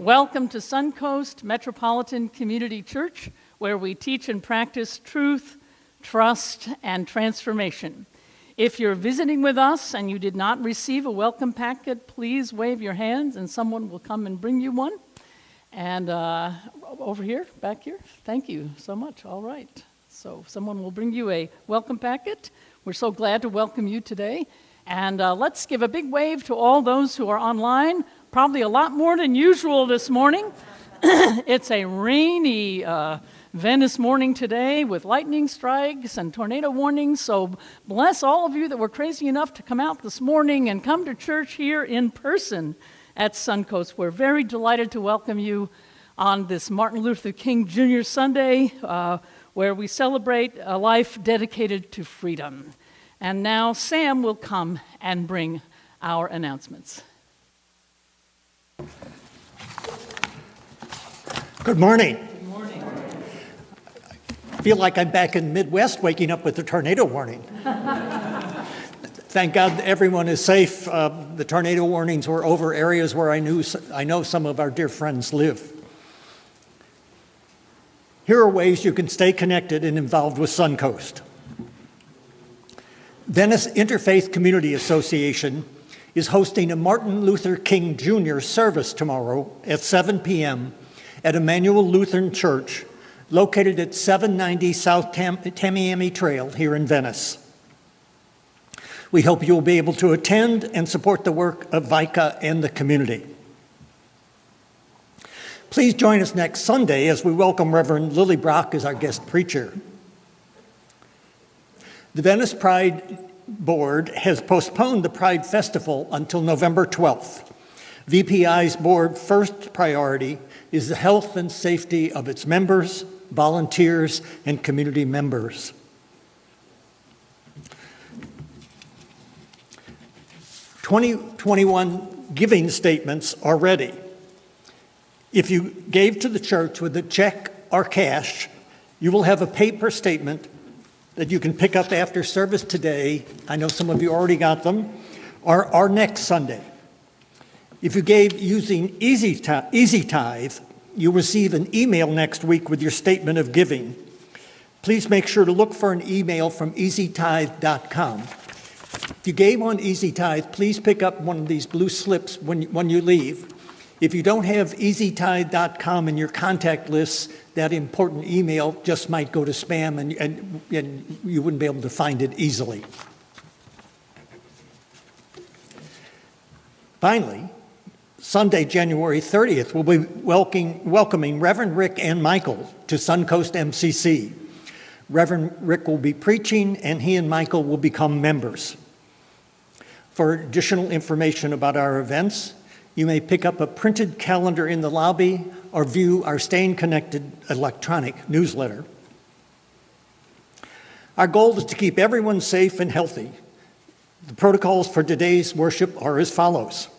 Welcome to SunCoast Metropolitan Community Church, where we teach and practice truth, trust, and transformation. If you're visiting with us and you did not receive a welcome packet, please wave your hands and someone will come and bring you one. And over here, back here, thank you so much. All right. So someone will bring you a welcome packet. We're so glad to welcome you today. And let's give a big wave to all those who are online. Probably a lot more than usual this morning. It's a rainy Venice morning today with lightning strikes and tornado warnings. So bless all of you that were crazy enough to come out this morning and come to church here in person at SunCoast. We're very delighted to welcome you on this Martin Luther King Jr. Sunday, where we celebrate a life dedicated to freedom. And now Sam will come and bring our announcements. Good morning. Good morning. I feel like I'm back in the Midwest waking up with a tornado warning. Thank God everyone is safe. The tornado warnings were over areas where I know some of our dear friends live. Here are ways you can stay connected and involved with SunCoast. Venice Interfaith Community Association is hosting a Martin Luther King Jr. service tomorrow at 7 p.m. at Emmanuel Lutheran Church, located at 790 South Tamiami Trail here in Venice. We hope you will be able to attend and support the work of VICA and the community. Please join us next Sunday as we welcome Reverend Lily Brock as our guest preacher. The Venice Pride Board has postponed the Pride Festival until November 12th. VPI's board first priority is the health and safety of its members, volunteers, and community members. '21 giving statements are ready. If you gave to the church with a check or cash, you will have a paper statement that you can pick up after service today. I know some of you already got them, or next Sunday. If you gave using Easy Tithe, you'll receive an email next week with your statement of giving. Please make sure to look for an email from easytithe.com. If you gave on Easy Tithe, please pick up one of these blue slips when you leave. If you don't have easytithe.com in your contact list, that important email just might go to spam and you wouldn't be able to find it easily. Finally, Sunday, January 30th, we'll be welcoming Reverend Rick and Michael to SunCoast MCC. Reverend Rick will be preaching and he and Michael will become members. For additional information about our events, you may pick up a printed calendar in the lobby or view our Staying Connected electronic newsletter. Our goal is to keep everyone safe and healthy. The protocols for today's worship are as follows.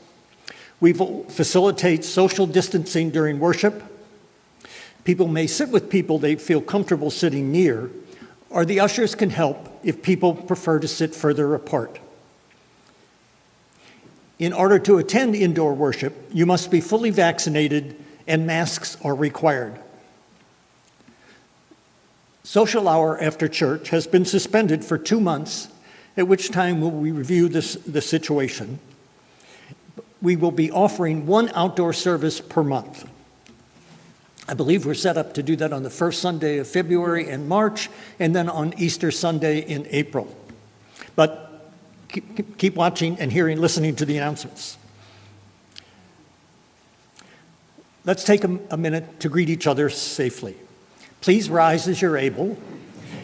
We will facilitate social distancing during worship. People may sit with people they feel comfortable sitting near, or the ushers can help if people prefer to sit further apart. In order to attend indoor worship, you must be fully vaccinated and masks are required. Social hour after church has been suspended for 2 months, at which time we review the situation. We will be offering one outdoor service per month. I believe we're set up to do that on the first Sunday of February and March, and then on Easter Sunday in April. But keep watching and listening to the announcements. Let's take a minute to greet each other safely. Please rise as you're able,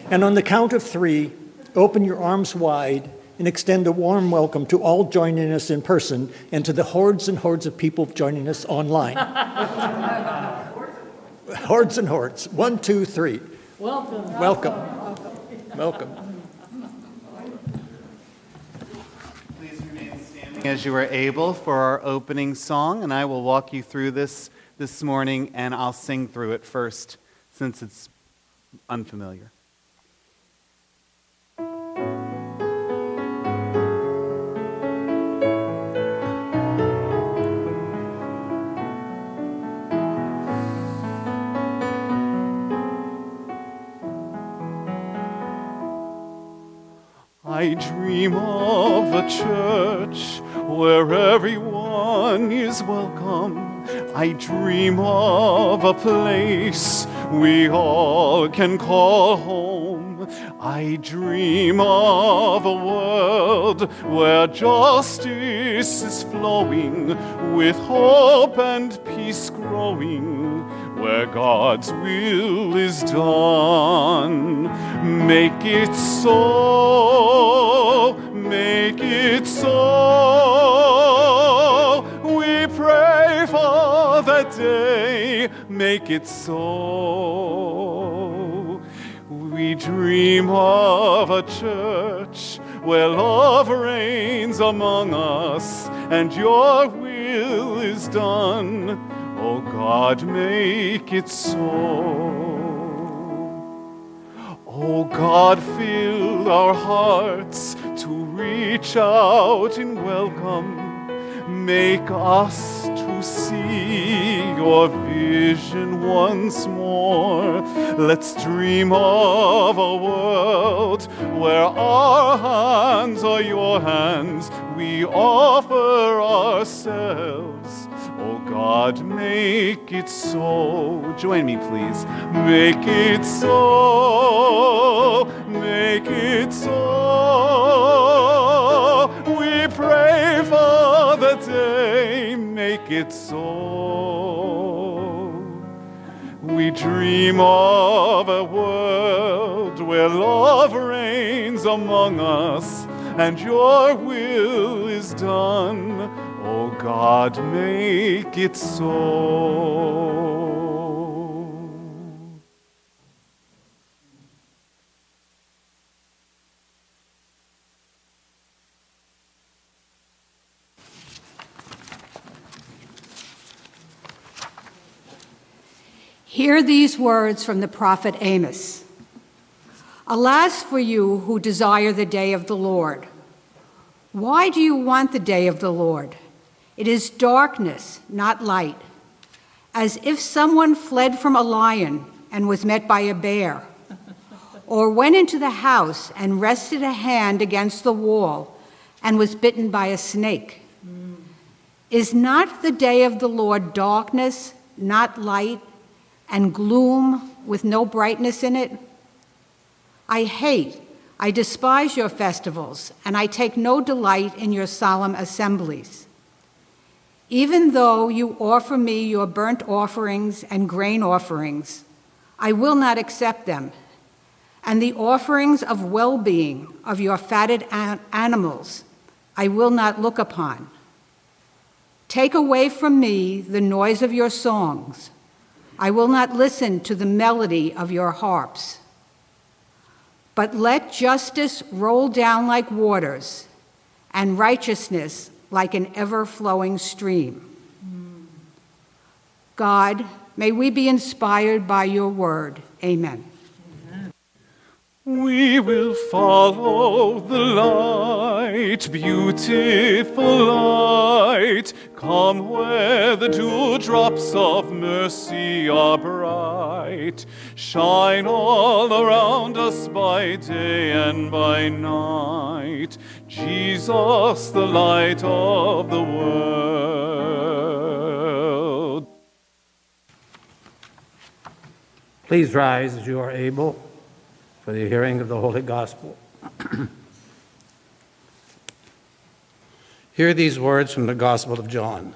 and on the count of 3, open your arms wide and extend a warm welcome to all joining us in person and to the hordes and hordes of people joining us online. Hordes and hordes. 1, 2, 3. Welcome. Welcome. Welcome. Please remain standing as you are able for our opening song, and I will walk you through this morning, and I'll sing through it first since it's unfamiliar. I dream of a church where everyone is welcome. I dream of a place we all can call home. I dream of a world where justice is flowing, with hope and peace growing, where God's will is done. Make it so, make it so. We pray for that day, make it so. We dream of a church where love reigns among us and your will is done. Oh God, make it so. Oh God, fill our hearts to reach out in welcome. Make us to see your vision once more. Let's dream of a world where our hands are your hands. We offer ourselves. Oh God, make it so. Join me, please. Make it so. Make it so. We pray for the day. Make it so. We dream of a world where love reigns among us and your will is done. Oh God, make it so. Hear these words from the prophet Amos. Alas for you who desire the day of the Lord. Why do you want the day of the Lord? It is darkness, not light. As if someone fled from a lion and was met by a bear, or went into the house and rested a hand against the wall and was bitten by a snake. Is not the day of the Lord darkness, not light, and gloom with no brightness in it? I despise your festivals, and I take no delight in your solemn assemblies. Even though you offer me your burnt offerings and grain offerings, I will not accept them, and the offerings of well-being of your fatted animals I will not look upon. Take away from me the noise of your songs. I will not listen to the melody of your harps. But let justice roll down like waters, and righteousness like an ever-flowing stream. God, may we be inspired by your word. Amen. We will follow the light, beautiful light. Come where the dewdrops of mercy are bright. Shine all around us by day and by night. Jesus, the light of the world. Please rise as you are able for the hearing of the Holy Gospel. Hear these words from the Gospel of John.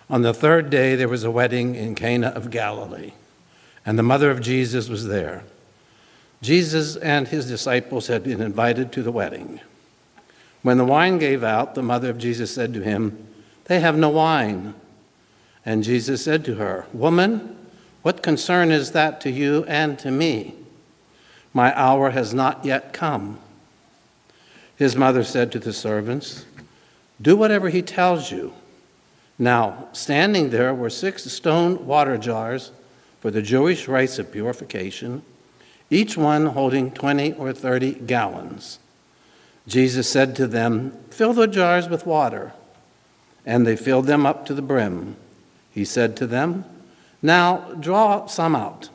On the third day there was a wedding in Cana of Galilee, and the mother of Jesus was there. Jesus and his disciples had been invited to the wedding. When the wine gave out, the mother of Jesus said to him, "They have no wine." And Jesus said to her, "Woman, what concern is that to you and to me? My hour has not yet come." His mother said to the servants, "Do whatever he tells you." Now, standing there were 6 stone water jars for the Jewish rites of purification, each one holding 20 or 30 gallons. Jesus said to them, "Fill the jars with water." And they filled them up to the brim. He said to them, "Now draw some out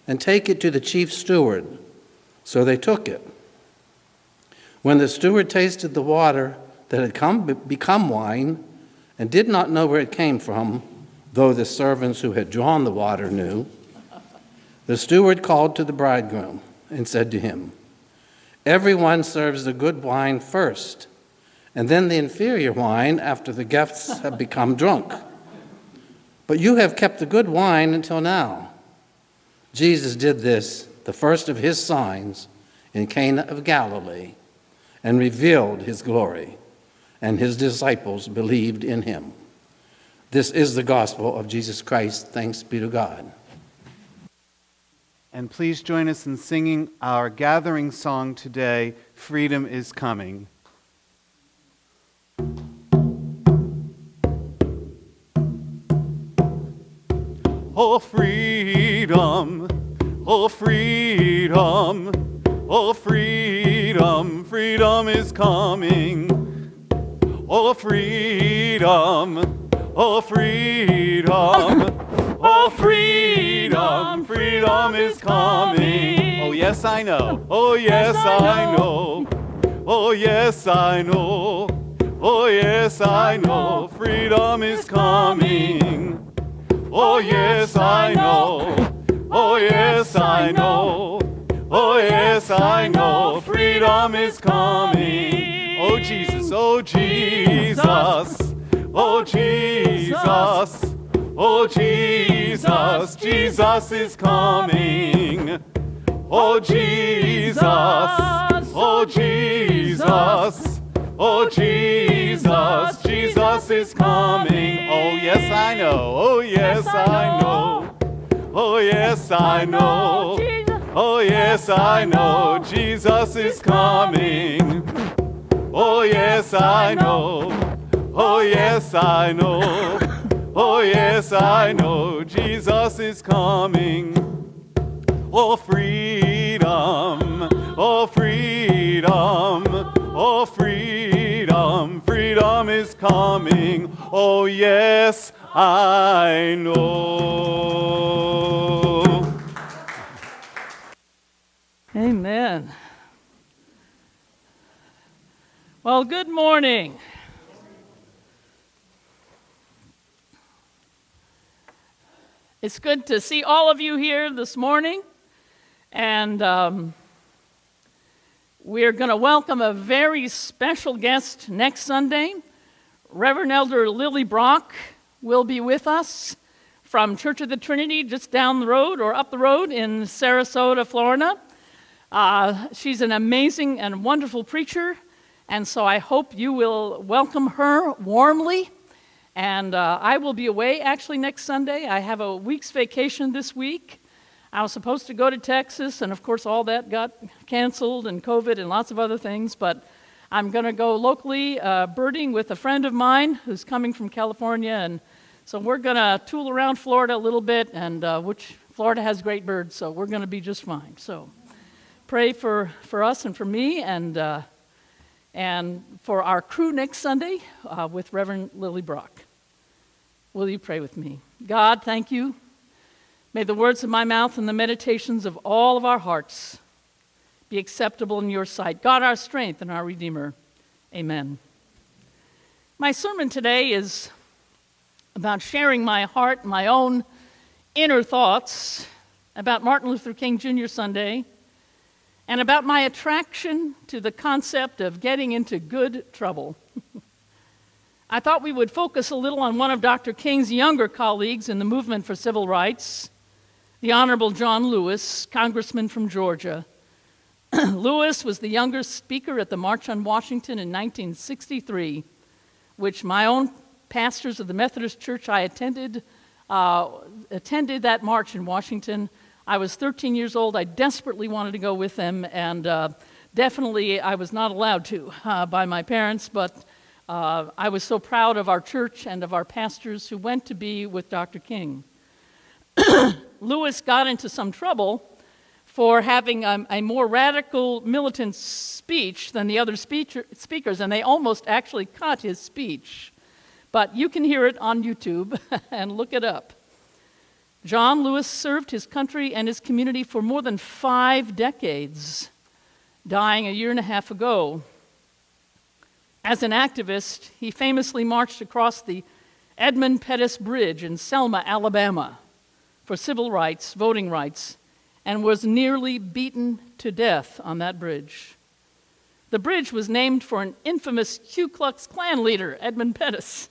and take it to the chief steward." So they took it. When the steward tasted the water that had become wine and did not know where it came from, though the servants who had drawn the water knew, the steward called to the bridegroom and said to him, "Everyone serves the good wine first, and then the inferior wine after the guests have become drunk. But you have kept the good wine until now." Jesus did this, the first of his signs, in Cana of Galilee, and revealed his glory, and his disciples believed in him. This is the gospel of Jesus Christ. Thanks be to God. And please join us in singing our gathering song today, "Freedom is Coming." Oh, freedom, oh, freedom, oh, freedom, freedom is coming. Oh, freedom, oh, freedom, oh, freedom, freedom is coming. Oh, yes, I know. Oh, yes, I know. Oh, yes, I know. Oh, yes, I know. Freedom is coming. Oh, yes, I know. Oh, yes, I know. Oh, yes, I know. Freedom is coming. Oh, Jesus, oh, Jesus. Oh, Jesus. Oh, Jesus. Jesus is coming. Oh, Jesus. Oh, Jesus. Oh, Jesus. Jesus is coming. Oh, yes, I know. Oh, yes, I know. Oh, yes, I know. Oh, yes, I know. Jesus is coming. Oh, yes, I know. Oh, yes, I know. Oh, yes, I know. Jesus is coming. Oh, freedom. Oh, freedom. Oh, freedom. Freedom is coming. Oh, yes, I know. Amen. Well, good morning. It's good to see all of you here this morning, and we're going to welcome a very special guest next Sunday. Reverend Elder Lily Brock will be with us from Church of the Trinity just down the road or up the road in Sarasota, Florida. She's an amazing and wonderful preacher, and so I hope you will welcome her warmly. And I will be away actually next Sunday. I have a week's vacation this week. I was supposed to go to Texas, and of course all that got canceled and COVID and lots of other things, but I'm going to go locally birding with a friend of mine who's coming from California, and so we're going to tool around Florida a little bit, and which Florida has great birds, so we're going to be just fine. So pray for us and for me, and for our crew next Sunday with Reverend Lily Brock. Will you pray with me? God, thank you. May the words of my mouth and the meditations of all of our hearts be acceptable in your sight. God, our strength and our Redeemer. Amen. My sermon today is about sharing my heart, my own inner thoughts about Martin Luther King Jr. Sunday, and about my attraction to the concept of getting into good trouble. I thought we would focus a little on one of Dr. King's younger colleagues in the movement for civil rights, the Honorable John Lewis, congressman from Georgia. Lewis was the younger speaker at the March on Washington in 1963, which my own pastors of the Methodist Church I attended that march in Washington. I was 13 years old. I desperately wanted to go with them, and definitely I was not allowed to by my parents, but I was so proud of our church and of our pastors who went to be with Dr. King. Lewis got into some trouble for having a more radical militant speech than the other speakers, and they almost actually cut his speech. But you can hear it on YouTube and look it up. John Lewis served his country and his community for more than 5 decades. dying a year and a half ago. As an activist, he famously marched across the Edmund Pettus Bridge in Selma, Alabama, for civil rights, voting rights, and was nearly beaten to death on that bridge. The bridge was named for an infamous Ku Klux Klan leader, Edmund Pettus.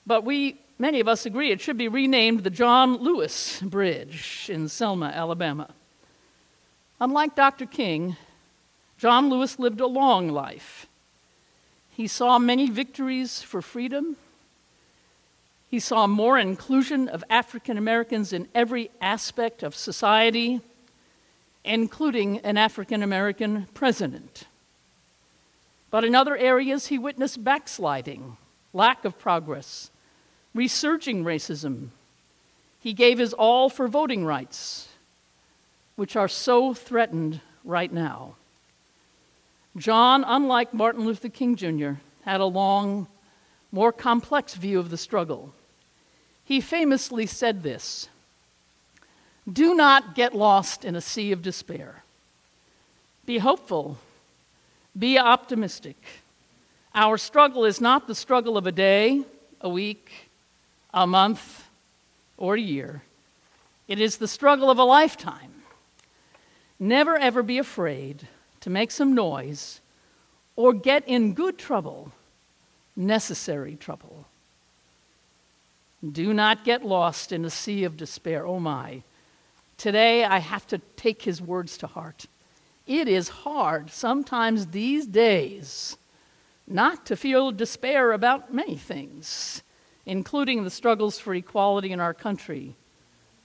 But many of us agree it should be renamed the John Lewis Bridge in Selma, Alabama. Unlike Dr. King, John Lewis lived a long life. He saw many victories for freedom. He saw more inclusion of African Americans in every aspect of society, including an African American president. But in other areas, he witnessed backsliding, lack of progress, resurging racism. He gave his all for voting rights, which are so threatened right now. John, unlike Martin Luther King Jr., had a long, more complex view of the struggle. He famously said this: "Do not get lost in a sea of despair. Be hopeful. Be optimistic. Our struggle is not the struggle of a day, a week, a month, or a year. It is the struggle of a lifetime. Never ever be afraid to make some noise or get in good trouble, necessary trouble. Do not get lost in a sea of despair." Oh my. Today I have to take his words to heart. It is hard sometimes these days not to feel despair about many things, including the struggles for equality in our country,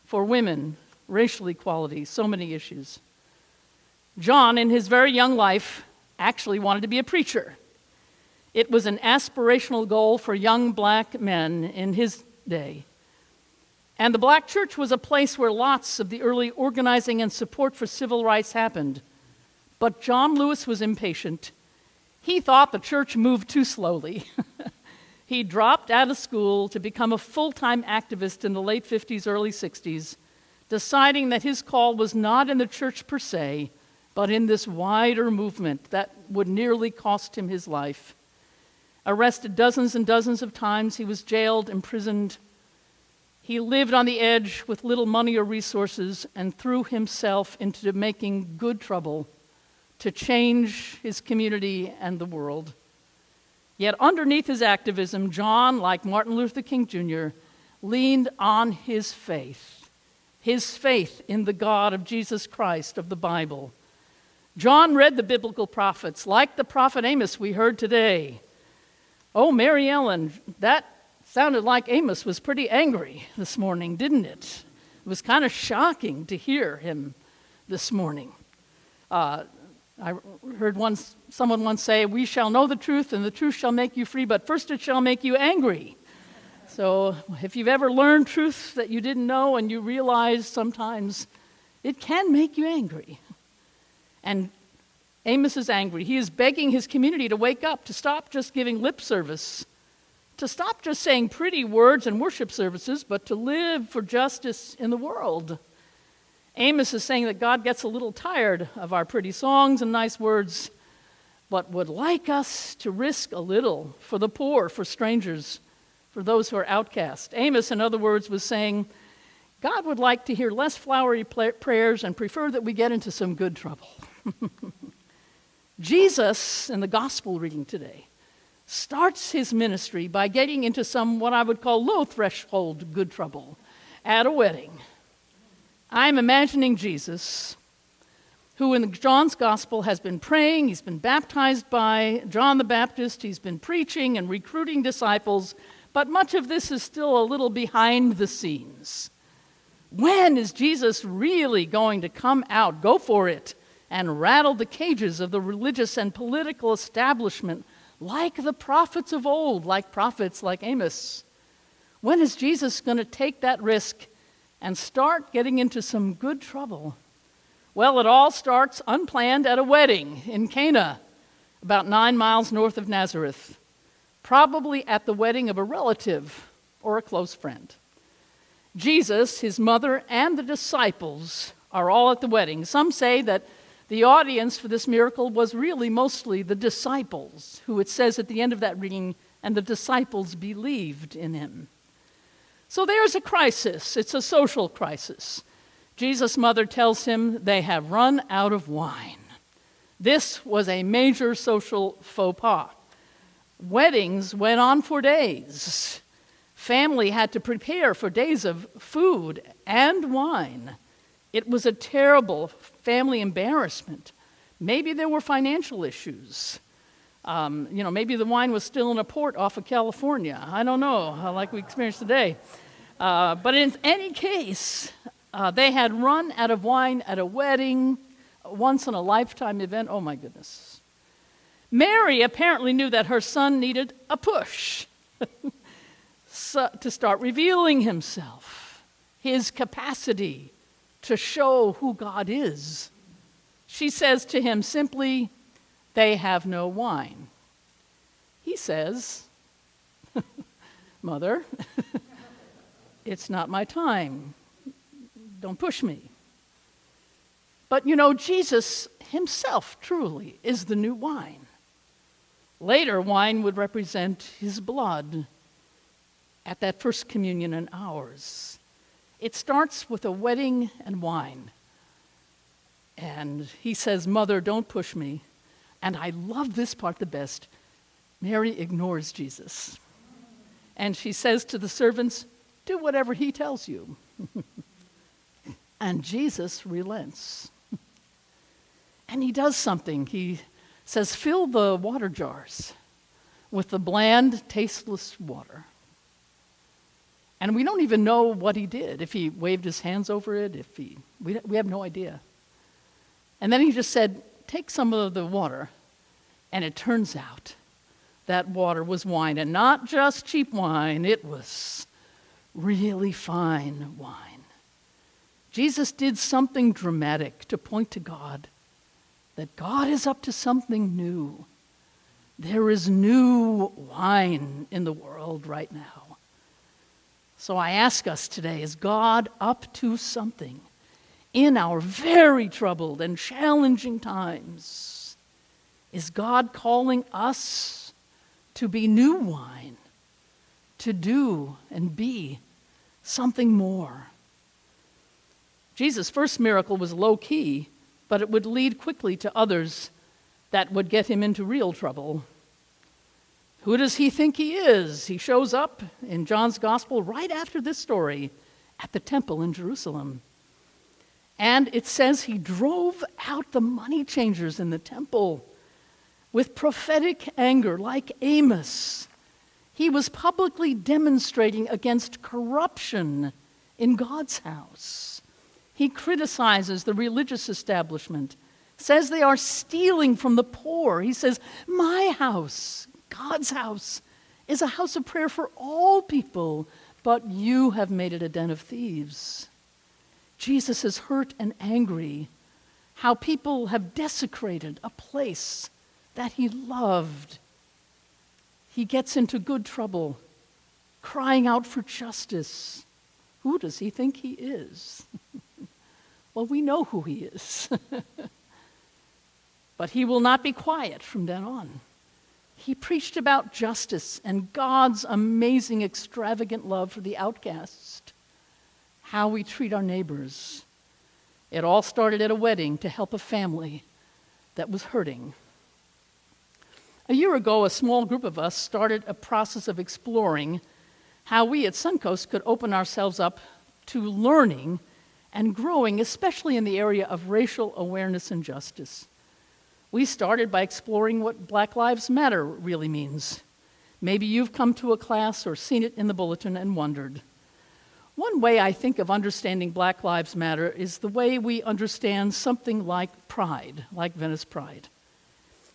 for women, racial equality, so many issues. John, in his very young life, actually wanted to be a preacher. It was an aspirational goal for young black men in his day. And the black church was a place where lots of the early organizing and support for civil rights happened. But John Lewis was impatient. He thought the church moved too slowly. He dropped out of school to become a full-time activist in the late 50s, early 60s, deciding that his call was not in the church per se, but in this wider movement that would nearly cost him his life. Arrested dozens and dozens of times, he was jailed, imprisoned. He lived on the edge with little money or resources and threw himself into making good trouble to change his community and the world. Yet underneath his activism, John, like Martin Luther King Jr., leaned on his faith in the God of Jesus Christ of the Bible. John read the biblical prophets, like the prophet Amos we heard today. Oh, Mary Ellen, that sounded like Amos was pretty angry this morning, didn't it? It was kind of shocking to hear him this morning. I heard someone once say, "We shall know the truth, and the truth shall make you free, but first it shall make you angry." So if you've ever learned truth that you didn't know and you realize sometimes it can make you angry. And Amos is angry. He is begging his community to wake up, to stop just giving lip service, to stop just saying pretty words in worship services, but to live for justice in the world. Amos is saying that God gets a little tired of our pretty songs and nice words, but would like us to risk a little for the poor, for strangers, for those who are outcast. Amos, in other words, was saying, God would like to hear less flowery prayers and prefer that we get into some good trouble. Jesus, in the gospel reading today, starts his ministry by getting into some what I would call low threshold good trouble at a wedding. I'm imagining Jesus, who in John's gospel has been praying, he's been baptized by John the Baptist, he's been preaching and recruiting disciples, but much of this is still a little behind the scenes. When is Jesus really going to come out, go for it, and rattle the cages of the religious and political establishment like the prophets of old, like prophets like Amos? When is Jesus going to take that risk and start getting into some good trouble? Well, it all starts unplanned at a wedding in Cana, about 9 miles north of Nazareth, probably at the wedding of a relative or a close friend. Jesus, his mother, and the disciples are all at the wedding. Some say that The audience for this miracle was really mostly the disciples, who it says at the end of that reading, and the disciples believed in him. So there's a crisis. It's a social crisis. Jesus' mother tells him they have run out of wine. This was a major social faux pas. Weddings went on for days. Family had to prepare for days of food and wine. It was a terrible family embarrassment. Maybe there were financial issues. Maybe the wine was still in a port off of California. I don't know, like we experienced today. But in any case, they had run out of wine at a wedding, once-in-a-lifetime event. Oh, my goodness. Mary apparently knew that her son needed a push to start revealing himself, his capacity to show who God is. She says to him simply, "They have no wine." He says, "Mother, it's not my time. Don't push me." But Jesus himself truly is the new wine. Later, wine would represent his blood at that first communion and ours. It starts with a wedding and wine. And he says, "Mother, don't push me." And I love this part the best. Mary ignores Jesus. And she says to the servants, "Do whatever he tells you." And Jesus relents. And he does something. He says, "Fill the water jars with the bland, tasteless water." And we don't even know what he did, if he waved his hands over it, we have no idea. And then he just said, "Take some of the water." And it turns out that water was wine, and not just cheap wine, it was really fine wine. Jesus did something dramatic to point to God, that God is up to something new. There is new wine in the world right now. So I ask us today, is God up to something in our very troubled and challenging times? Is God calling us to be new wine, to do and be something more? Jesus' first miracle was low-key, but it would lead quickly to others that would get him into real trouble. Who does he think he is? He shows up in John's Gospel right after this story at the temple in Jerusalem. And it says he drove out the money changers in the temple with prophetic anger, like Amos. He was publicly demonstrating against corruption in God's house. He criticizes the religious establishment, says they are stealing from the poor. He says, "My house, God's house, is a house of prayer for all people, but you have made it a den of thieves." Jesus is hurt and angry how people have desecrated a place that he loved. He gets into good trouble, crying out for justice. Who does he think he is? Well, we know who he is. But he will not be quiet from then on. He preached about justice and God's amazing, extravagant love for the outcast, how we treat our neighbors. It all started at a wedding to help a family that was hurting. A year ago, a small group of us started a process of exploring how we at SunCoast could open ourselves up to learning and growing, especially in the area of racial awareness and justice. We started by exploring what Black Lives Matter really means. Maybe you've come to a class or seen it in the bulletin and wondered. One way I think of understanding Black Lives Matter is the way we understand something like pride, like Venice Pride.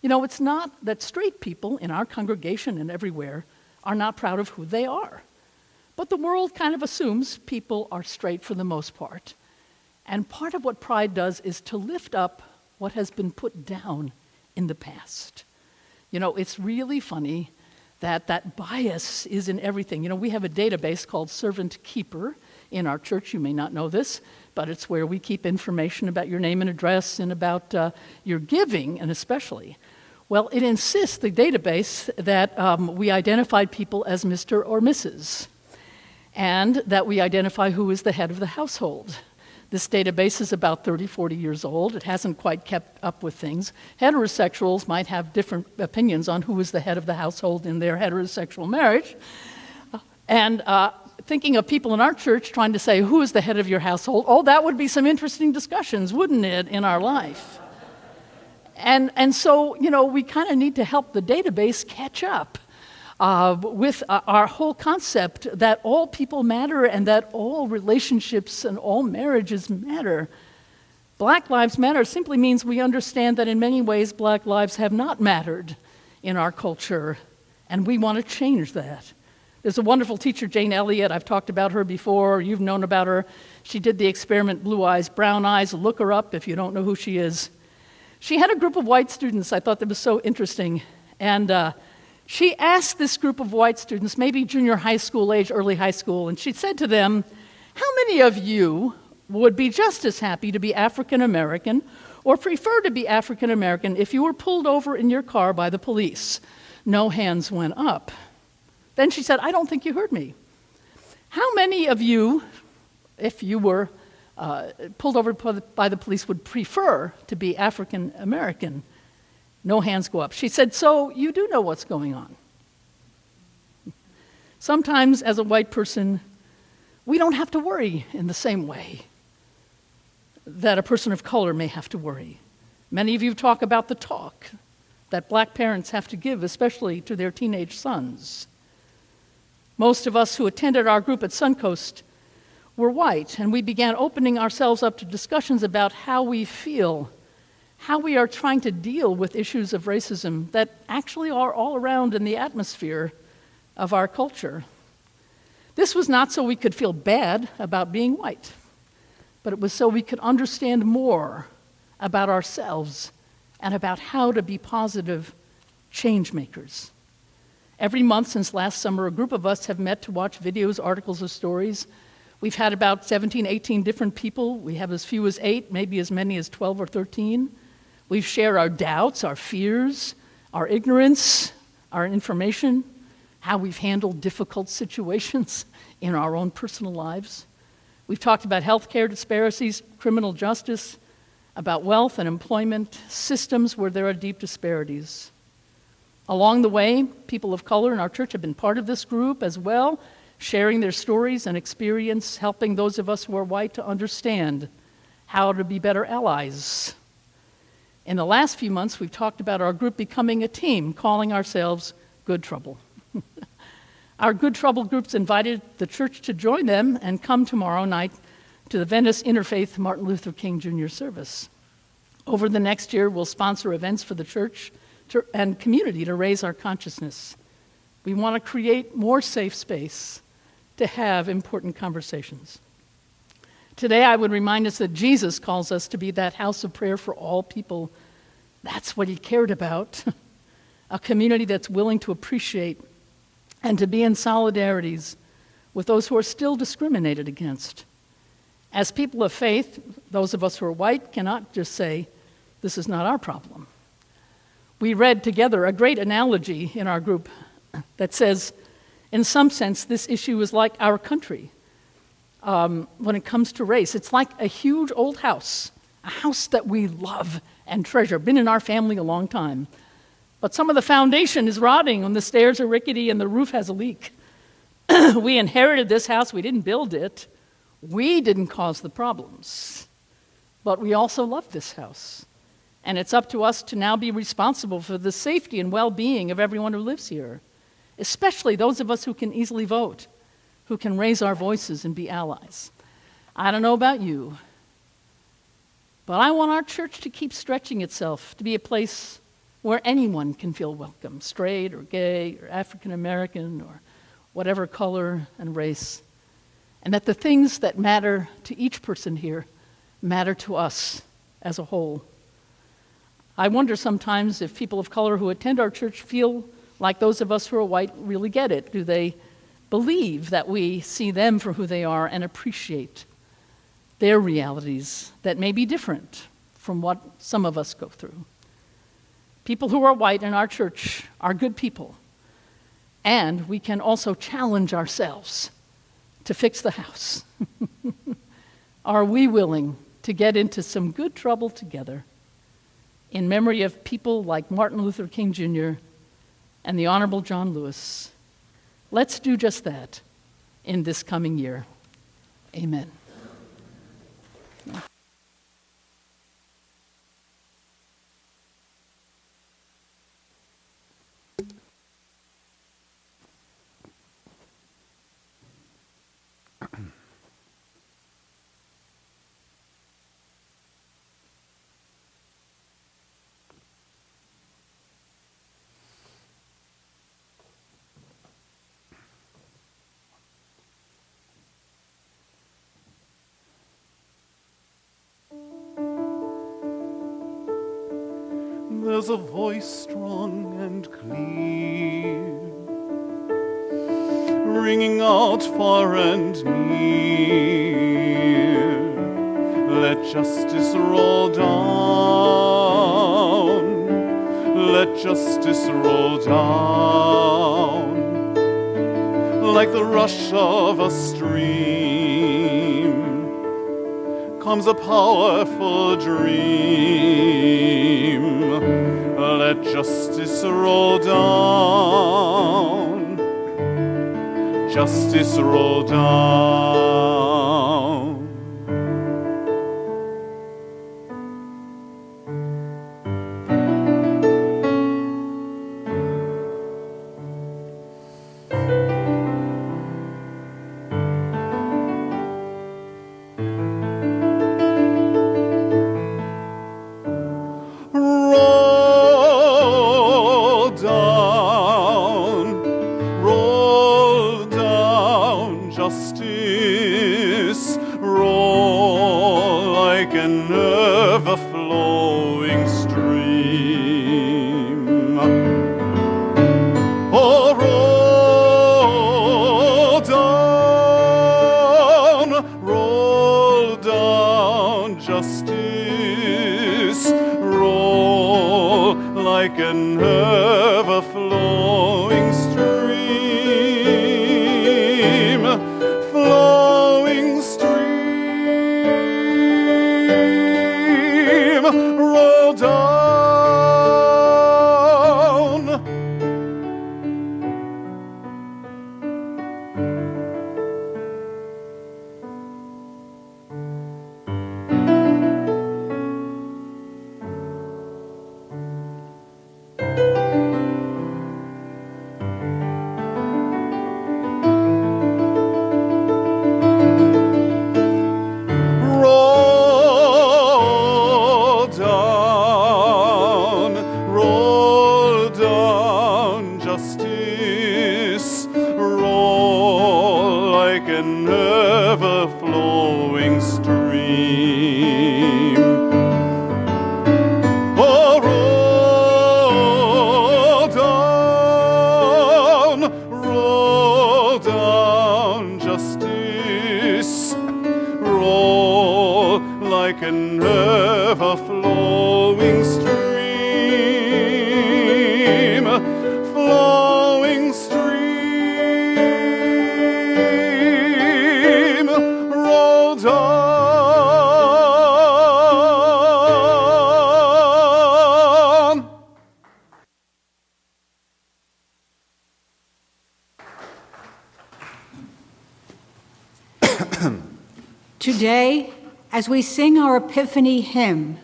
It's not that straight people in our congregation and everywhere are not proud of who they are. But the world kind of assumes people are straight for the most part. And part of what pride does is to lift up what has been put down in the past. It's really funny that bias is in everything. We have a database called Servant Keeper. in our church. You may not know this, but it's where we keep information about your name and address and about your giving, and especially. Well, it insists, the database, that we identify people as Mr. or Mrs., and that we identify who is the head of the household. This database is about 30, 40 years old. It hasn't quite kept up with things. Heterosexuals might have different opinions on who is the head of the household in their heterosexual marriage. And thinking of people in our church trying to say, who is the head of your household? Oh, that would be some interesting discussions, wouldn't it, in our life? And so, we kind of need to help the database catch up with our whole concept that all people matter and that all relationships and all marriages matter. Black Lives Matter simply means we understand that in many ways black lives have not mattered in our culture, and we want to change that. There's a wonderful teacher, Jane Elliott. I've talked about her before. You've known about her. She did the experiment Blue Eyes, Brown Eyes. Look her up if you don't know who she is. She had a group of white students. I thought that was so interesting. And she asked this group of white students, maybe junior high school age, early high school, and she said to them, how many of you would be just as happy to be African American or prefer to be African American if you were pulled over in your car by the police? No hands went up. Then she said, I don't think you heard me. How many of you, if you were pulled over by the police, would prefer to be African American? No hands go up. She said, so you do know what's going on. Sometimes, as a white person, we don't have to worry in the same way that a person of color may have to worry. Many of you talk about the talk that black parents have to give, especially to their teenage sons. Most of us who attended our group at SunCoast were white, and we began opening ourselves up to discussions about how we feel, how we are trying to deal with issues of racism that actually are all around in the atmosphere of our culture. This was not so we could feel bad about being white, but it was so we could understand more about ourselves and about how to be positive change makers. Every month since last summer, a group of us have met to watch videos, articles, or stories. We've had about 17, 18 different people. We have as few as 8, maybe as many as 12 or 13. We've shared our doubts, our fears, our ignorance, our information, how we've handled difficult situations in our own personal lives. We've talked about healthcare disparities, criminal justice, about wealth and employment, systems where there are deep disparities. Along the way, people of color in our church have been part of this group as well, sharing their stories and experience, helping those of us who are white to understand how to be better allies. In the last few months, we've talked about our group becoming a team, calling ourselves Good Trouble. Our Good Trouble groups invited the church to join them and come tomorrow night to the Venice Interfaith Martin Luther King Jr. service. Over the next year, we'll sponsor events for the church and community to raise our consciousness. We want to create more safe space to have important conversations. Today, I would remind us that Jesus calls us to be that house of prayer for all people. That's what he cared about. A community that's willing to appreciate and to be in solidarities with those who are still discriminated against. As people of faith, those of us who are white cannot just say, this is not our problem. We read together a great analogy in our group that says, in some sense, this issue is like our country when it comes to race. It's like a huge old house, a house that we love and treasure, been in our family a long time. But some of the foundation is rotting and the stairs are rickety and the roof has a leak. We inherited this house, we didn't build it. We didn't cause the problems. But we also love this house. And it's up to us to now be responsible for the safety and well-being of everyone who lives here, especially those of us who can easily vote, who can raise our voices and be allies. I don't know about you, but I want our church to keep stretching itself to be a place where anyone can feel welcome, straight or gay or African American or whatever color and race, and that the things that matter to each person here matter to us as a whole. I wonder sometimes if people of color who attend our church feel like those of us who are white really get it. Do they believe that we see them for who they are and appreciate their realities that may be different from what some of us go through. People who are white in our church are good people, and we can also challenge ourselves to fix the house. Are we willing to get into some good trouble together in memory of people like Martin Luther King Jr. and the Honorable John Lewis? Let's do just that in this coming year. Amen. There's a voice strong and clear, ringing out far and near. Let justice roll down, let justice roll down, like the rush of a stream comes a powerful dream. Let justice roll down, justice roll down. Roll down, justice, roll like an ever-flowing stream. Oh, roll down, justice, roll like an ever-flowing stream, flowing stream, roll down. Roll down, justice, roll like an ever-flowing stream. Oh, roll down, justice, roll like an ever-flowing stream, flowing stream, roll down. Today, as we sing our Epiphany hymn,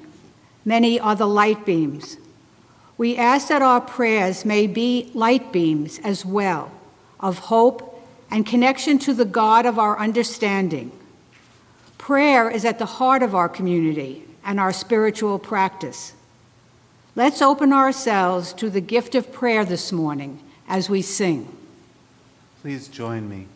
"Many are the light beams," we ask that our prayers may be light beams as well, of hope and connection to the God of our understanding. Prayer is at the heart of our community and our spiritual practice. Let's open ourselves to the gift of prayer this morning as we sing. Please join me.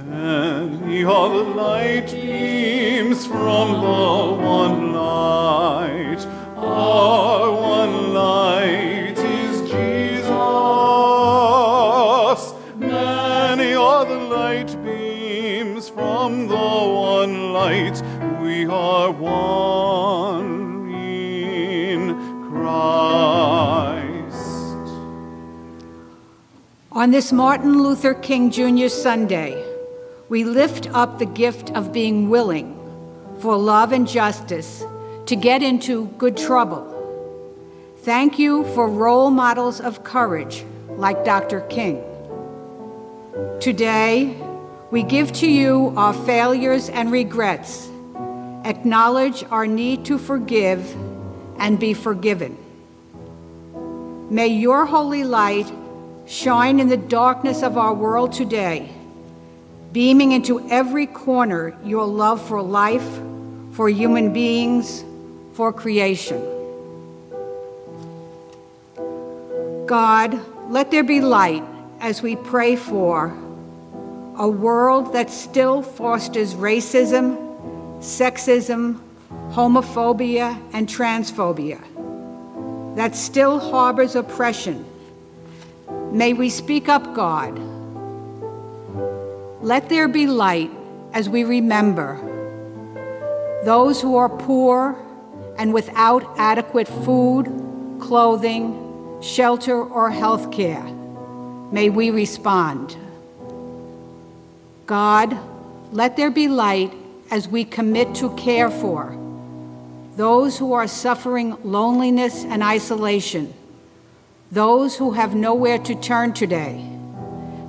Many are the light beams from the one light. Our one light is light. We are one in Christ. On this Martin Luther King Jr. Sunday, we lift up the gift of being willing for love and justice to get into good trouble. Thank you for role models of courage like Dr. King. Today, we give to you our failures and regrets, acknowledge our need to forgive and be forgiven. May your holy light shine in the darkness of our world today, beaming into every corner your love for life, for human beings, for creation. God, let there be light as we pray for a world that still fosters racism, sexism, homophobia, and transphobia, that still harbors oppression. May we speak up, God. Let there be light as we remember those who are poor and without adequate food, clothing, shelter, or health care. May we respond. God, let there be light as we commit to care for those who are suffering loneliness and isolation, those who have nowhere to turn today.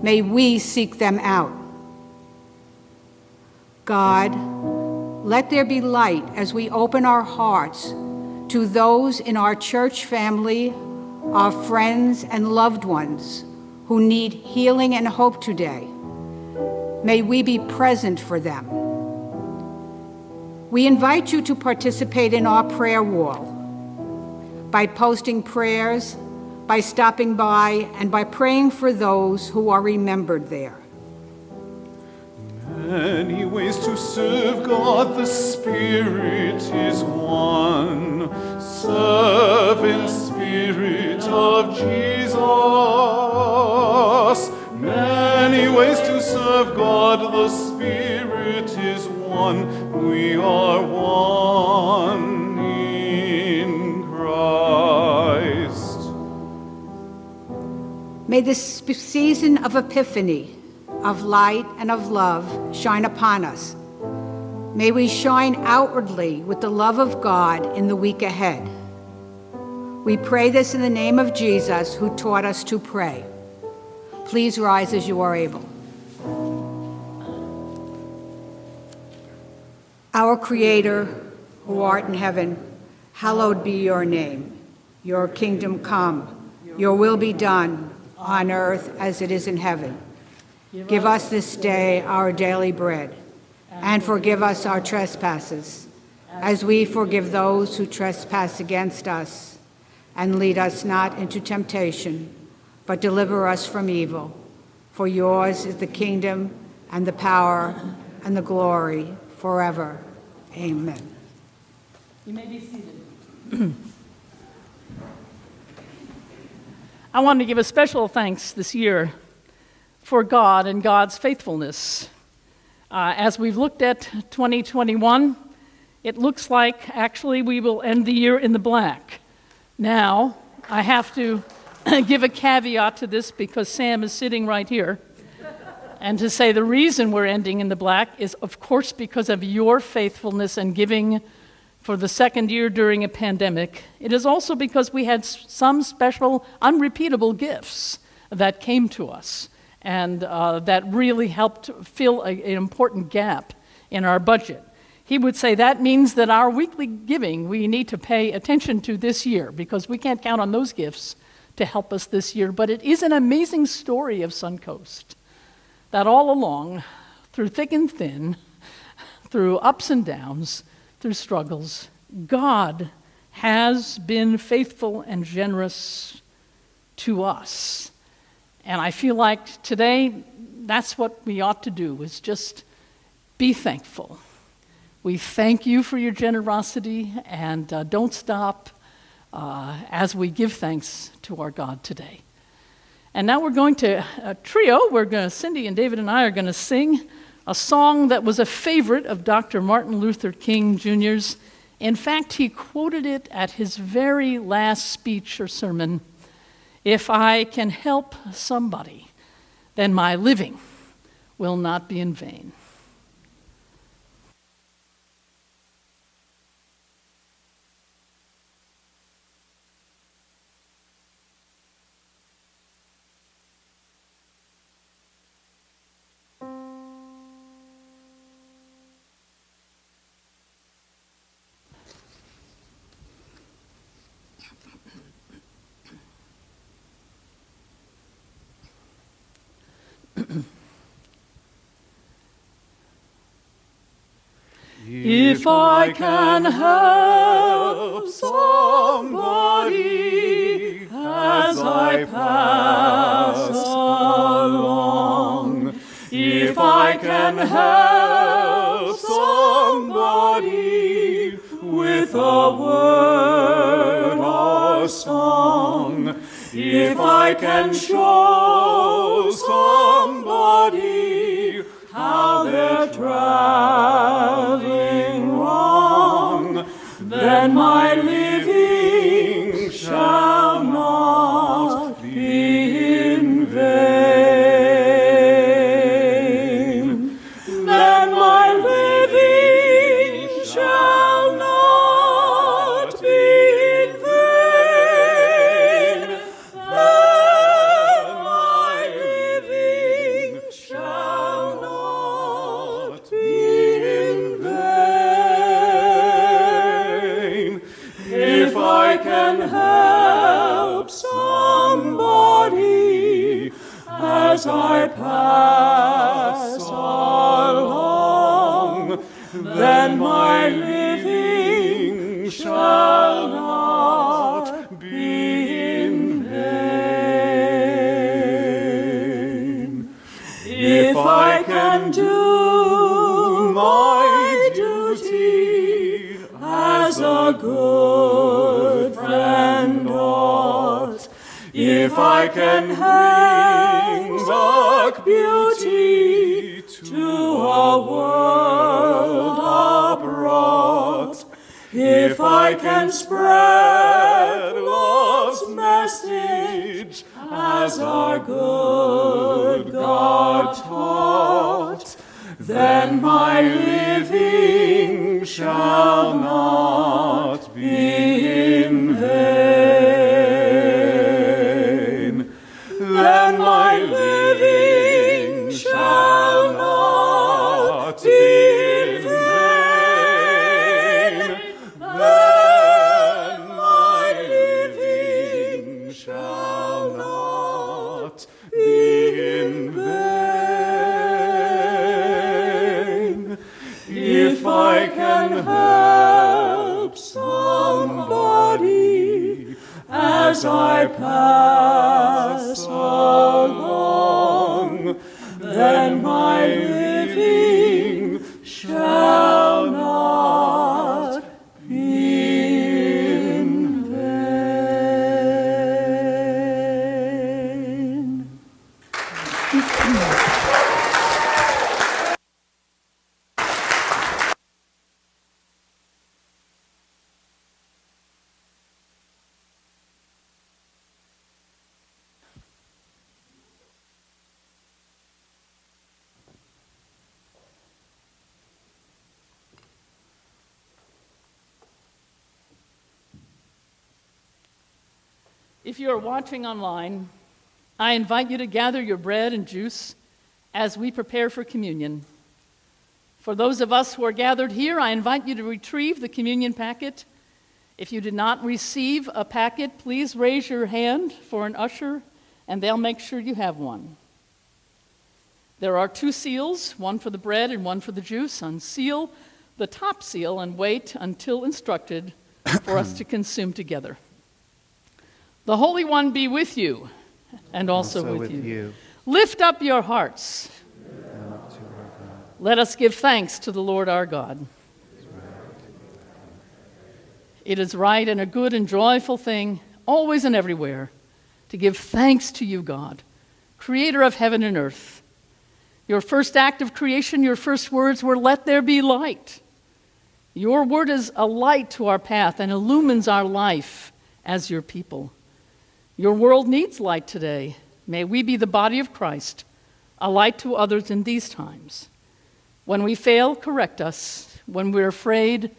May we seek them out. God, let there be light as we open our hearts to those in our church family, our friends and loved ones who need healing and hope today. May we be present for them. We invite you to participate in our prayer wall by posting prayers, by stopping by, and by praying for those who are remembered there. Many ways to serve God, the Spirit is one. Serve in spirit of Jesus. Many ways to serve God, the Spirit is one. We are one in Christ. May this season of Epiphany, of light and of love, shine upon us. May we shine outwardly with the love of God in the week ahead. We pray this in the name of Jesus, who taught us to pray. Please rise as you are able. Our Creator, who art in heaven, hallowed be your name. Your kingdom come, your will be done on earth as it is in heaven. Give us this day our daily bread, and forgive us our trespasses, as we forgive those who trespass against us. And lead us not into temptation, but deliver us from evil. For yours is the kingdom, and the power, and the glory, forever. Amen. You may be seated. I want to give a special thanks this year for God and God's faithfulness. As we've looked at 2021, it looks like actually we will end the year in the black. Now, I have to give a caveat to this because Sam is sitting right here, and to say the reason we're ending in the black is, of course, because of your faithfulness and giving for the second year during a pandemic. It is also because we had some special, unrepeatable gifts that came to us, and that really helped fill an important gap in our budget. He would say that means that our weekly giving we need to pay attention to this year, because we can't count on those gifts to help us this year. But it is an amazing story of SunCoast, that all along, through thick and thin, through ups and downs, through struggles, God has been faithful and generous to us. And I feel like today, that's what we ought to do, is just be thankful. We thank you for your generosity, and don't stop as we give thanks to our God today. And now we're going to a trio. Cindy and David and I are going to sing a song that was a favorite of Dr. Martin Luther King Jr.'s. In fact, he quoted it at his very last speech or sermon. If I can help somebody, then my living will not be in vain. If I can help somebody as I pass along, if I can help somebody with a word or song, if I can show somebody how they're traveling wrong, then my living shall not be in vain. Then my living shall not be in vain. Then my living shall not be in vain. If I can help somebody as I pass along, then my living shall not be in vain. If I can do my duty as a good friend ought, if I can bring dark beauty to a world upraught, if I can spread love's message as our good God taught, then my living shall not be in vain. Then my living shall not be in vain. Then my living shall not be in vain. If I can help somebody as I pass along, then my living shall not be in vain. If you are watching online, I invite you to gather your bread and juice as we prepare for communion. For those of us who are gathered here, I invite you to retrieve the communion packet. If you did not receive a packet, please raise your hand for an usher, and they'll make sure you have one. There are 2 seals, one for the bread and one for the juice. Unseal the top seal and wait until instructed for us to consume together. The Holy One be with you, and also with you. Lift up your hearts. Let us give thanks to the Lord our God. It is right and a good and joyful thing, always and everywhere, to give thanks to you, God, creator of heaven and earth. Your first act of creation, your first words were, "Let there be light." Your word is a light to our path and illumines our life as your people. Your world needs light today. May we be the body of Christ, a light to others in these times. When we fail, correct us. When we're afraid,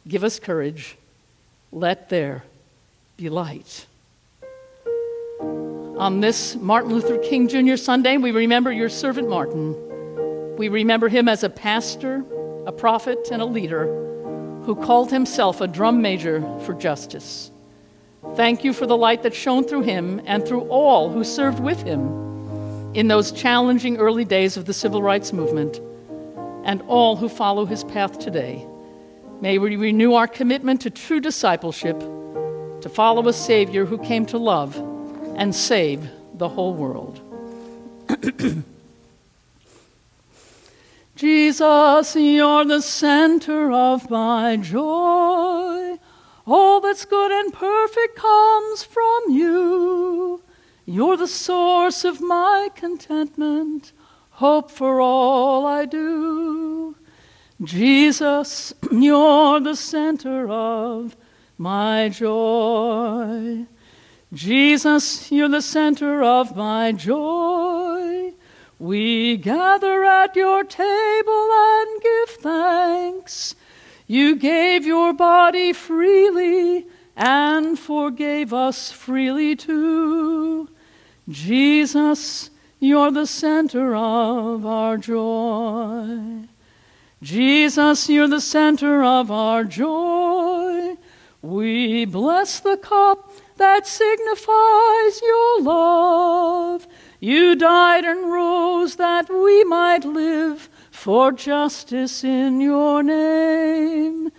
give us courage. Let there be light. On this Martin Luther King Jr. Sunday, we remember your servant Martin. We remember him as a pastor, a prophet, and a leader who called himself a drum major for justice. Thank you for the light that shone through him and through all who served with him in those challenging early days of the civil rights movement, and all who follow his path today. May we renew our commitment to true discipleship, to follow a Savior who came to love and save the whole world. Jesus, you're the center of my joy. All that's good and perfect comes from you. You're the source of my contentment, hope for all I do. Jesus, you're the center of my joy. Jesus, you're the center of my joy. We gather at your table and give thanks. You gave your body freely and forgave us freely too. Jesus, you're the center of our joy. Jesus, you're the center of our joy. We bless the cup that signifies your love. You died and rose that we might live for justice in your name.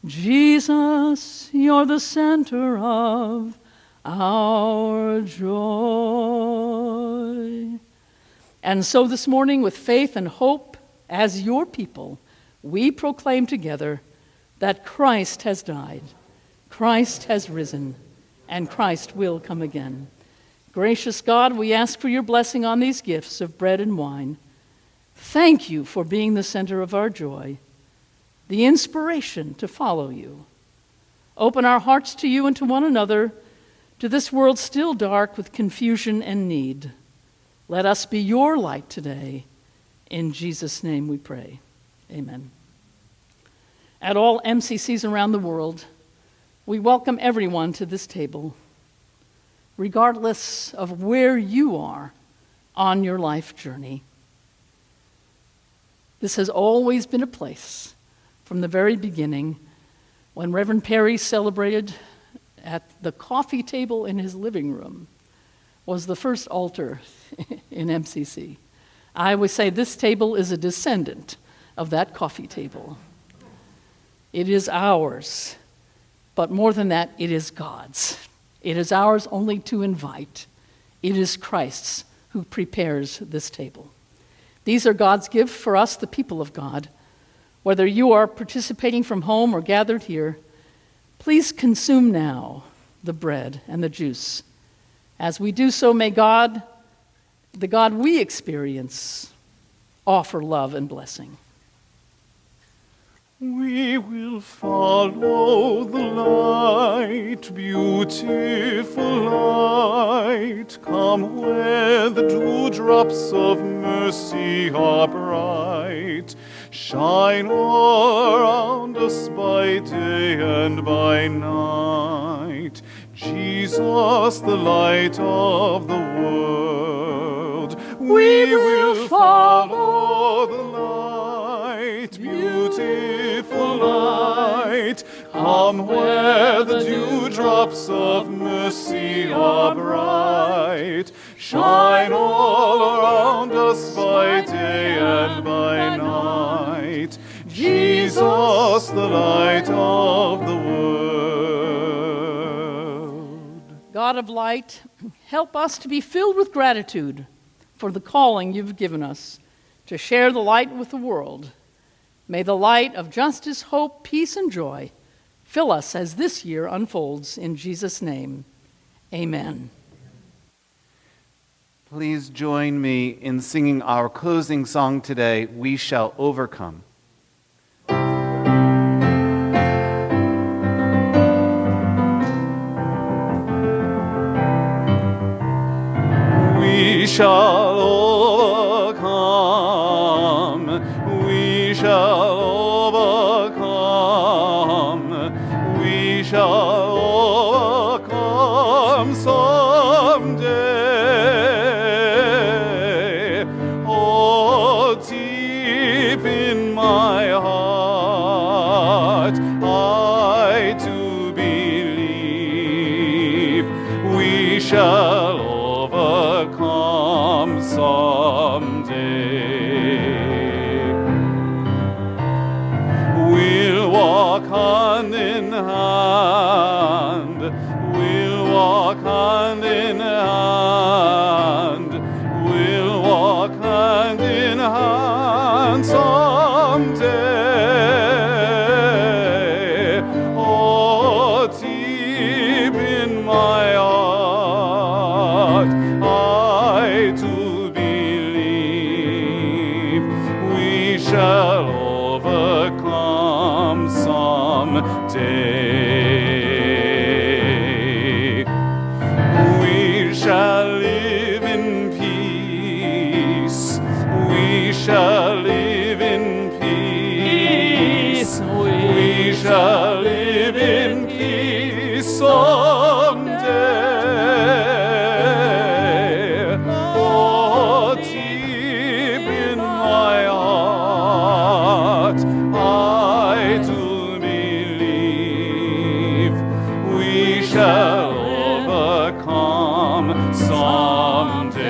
Jesus, you're the center of our joy. And so this morning, with faith and hope as your people, we proclaim together that Christ has died, Christ has risen, and Christ will come again. Gracious God, we ask for your blessing on these gifts of bread and wine. Thank you for being the center of our joy, the inspiration to follow you. Open our hearts to you and to one another, to this world still dark with confusion and need. Let us be your light today. In Jesus' name we pray. Amen. At all MCCs around the world, we welcome everyone to this table, regardless of where you are on your life journey. This has always been a place, from the very beginning, when Reverend Perry celebrated at the coffee table in his living room, was the first altar in MCC. I always say this table is a descendant of that coffee table. It is ours, but more than that, it is God's. It is ours only to invite. It is Christ's who prepares this table. These are God's gift for us, the people of God. Whether you are participating from home or gathered here, please consume now the bread and the juice. As we do so, may God, the God we experience, offer love and blessing. We will follow the light, beautiful light. Come where the dewdrops of mercy are bright. Shine all around us by day and by night. Jesus, the light of the world. We will follow the light, beautiful light. Come where the dewdrops of mercy are bright. Shine all around us by day and by night. Jesus, the light of the world. God of light, help us to be filled with gratitude for the calling you've given us to share the light with the world. May the light of justice, hope, peace, and joy fill us as this year unfolds. In Jesus' name, amen. please join me in singing our closing song today, We Shall Overcome. We shall overcome. We shall overcome. We shall overcome someday. Oh, deep in my heart, I do believe we shall overcome someday. We'll walk hand in hand. We'll walk hand in hand. We'll walk hand in hand someday. Oh, deep in my heart, I do believe we shall overcome someday. We shall live in peace. We shall live in peace. We shall live in peace someday. Oh, deep in my heart, I do believe we shall overcome someday.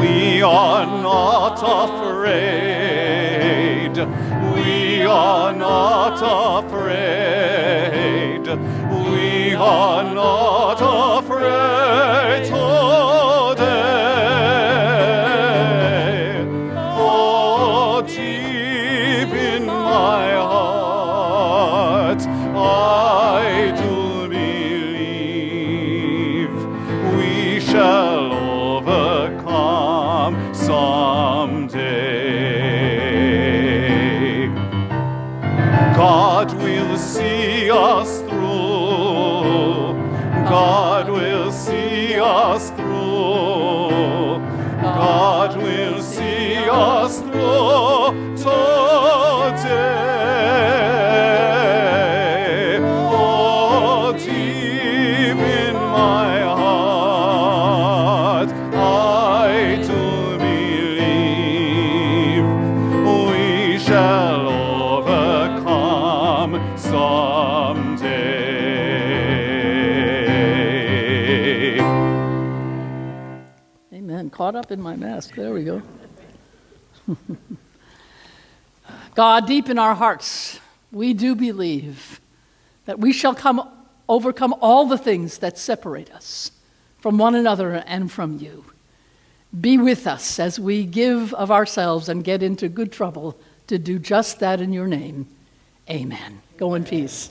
We are not afraid. We are not afraid. We are not afraid today. Oh, deep in my heart, I do believe we shall overcome someday. God will see us through. God will see us through. God will see us through today. Oh, deep in my heart, I do believe we shall overcome someday. Amen. Caught up in my mask. There we go. God, deep in our hearts, we do believe that we shall overcome all the things that separate us from one another and from you. Be with us as we give of ourselves and get into good trouble to do just that in your name. Amen. Go in peace.